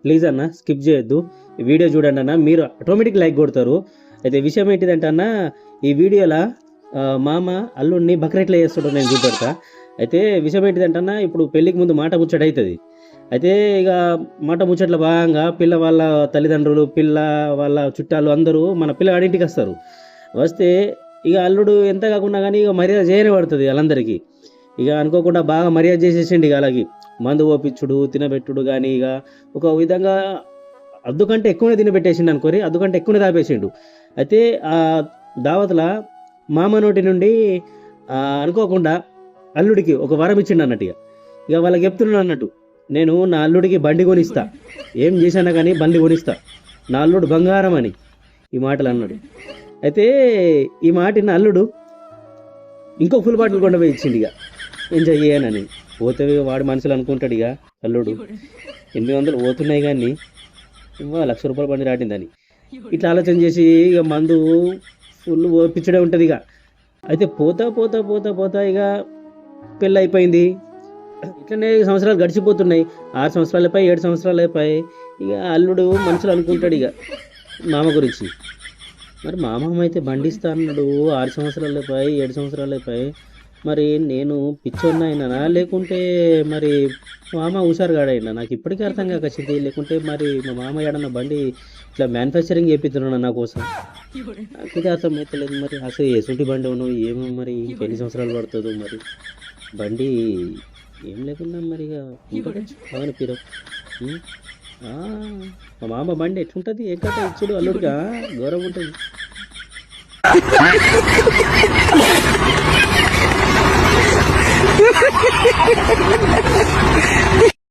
Please అన్న skip చేయొద్దు, ఈ వీడియో చూడండి అన్న, మీరు ఆటోమేటిక్ లైక్ కొడతారు. అయితే విషయం ఏంటిదంటే అన్న, ఈ వీడియోలో మామ అల్లుడిని బక్రెట్లో చేస్తాడో నేను చూపెడతా. అయితే విషయం ఏంటిదంటే అన్న, ఇప్పుడు పెళ్ళికి ముందు మాట ముచ్చట అవుతుంది. అయితే ఇక మాట ముచ్చట్ల భాగంగా పిల్ల వాళ్ళ తల్లిదండ్రులు, పిల్ల వాళ్ళ చుట్టాలు అందరూ మన పిల్లగాడి ఇంటికి వస్తారు. వస్తే ఇక అల్లుడు ఎంత కాకుండా కానీ ఇక మర్యాద చేయనే పడుతుంది వాళ్ళందరికీ. ఇక అనుకోకుండా బాగా మర్యాద చేసేసిండు. ఇక అలాగే మందు ఓపించుడు, తినబెట్టుడు, కానీ ఇక ఒక విధంగా అద్దుకంటే ఎక్కువనే తినబెట్టేసిండు అనుకోరి, అద్దుకంటే ఎక్కువనే తాపేసిండు. అయితే ఆ దావత్ల మామ నోటి నుండి అనుకోకుండా అల్లుడికి ఒక వరం ఇచ్చిండు అన్నట్టు. ఇక వాళ్ళకి చెప్తున్నాడు అన్నట్టు, నేను నా అల్లుడికి బండి కొనిస్తా, ఏం చేశానా కానీ బండి కొనిస్తా, నా అల్లుడు బంగారం అని ఈ మాటలు అన్నాడు. అయితే ఈ మాట నా అల్లుడు ఇంకో ఫుల్ బాటిల్ కొండపోయి ఇచ్చిండు. ఇక ఎంజాయ్ చేయనని పోతే వాడు మనుషులు అనుకుంటాడు. ఇక అల్లుడు 800 పోతున్నాయి కానీ 1,00,000 రూపాయలు బండి రాటిందని ఇట్లా ఆలోచన చేసి ఇక మందు ఫుల్ ఓపించడే ఉంటుంది. ఇక అయితే పోతా పోతా పోతా పోతా ఇక పెళ్ళి అయిపోయింది. ఇట్లనే సంవత్సరాలు గడిచిపోతున్నాయి. 6 సంవత్సరాలు అయిపోయి, 7 సంవత్సరాలు అయిపోయి. ఇక అల్లుడు మనుషులు అనుకుంటాడు ఇక మామ గురించి, మరి మామ అయితే బండిస్తా అన్నాడు, 6 సంవత్సరాలు అయిపోయి, 7 సంవత్సరాలు అయిపోయి, మరి నేను పిచ్చోన్న అయినా లేకుంటే మరి మామ హుషారుగాడైనా నాకు ఇప్పటికీ అర్థం కాకొచ్చింది. లేకుంటే మరి మా మామ ఏడన్నా బండి ఇట్లా మ్యానుఫ్యాక్చరింగ్ చేపిస్తున్నాడు నా కోసం, నాకు ఇది అర్థం అవుతలేదు. మరి అసలు ఎసుంటి బండి అవును ఏమో, మరి ఎన్ని సంవత్సరాలు పడుతుందో, మరి బండి ఏం లేకుండా మరి ఇక అవును పీరో. మా మామ బండి ఎట్లుంటుంది, ఏ కథ ఇచ్చుడు అల్లుడిగా గౌరవం ఉంటుంది.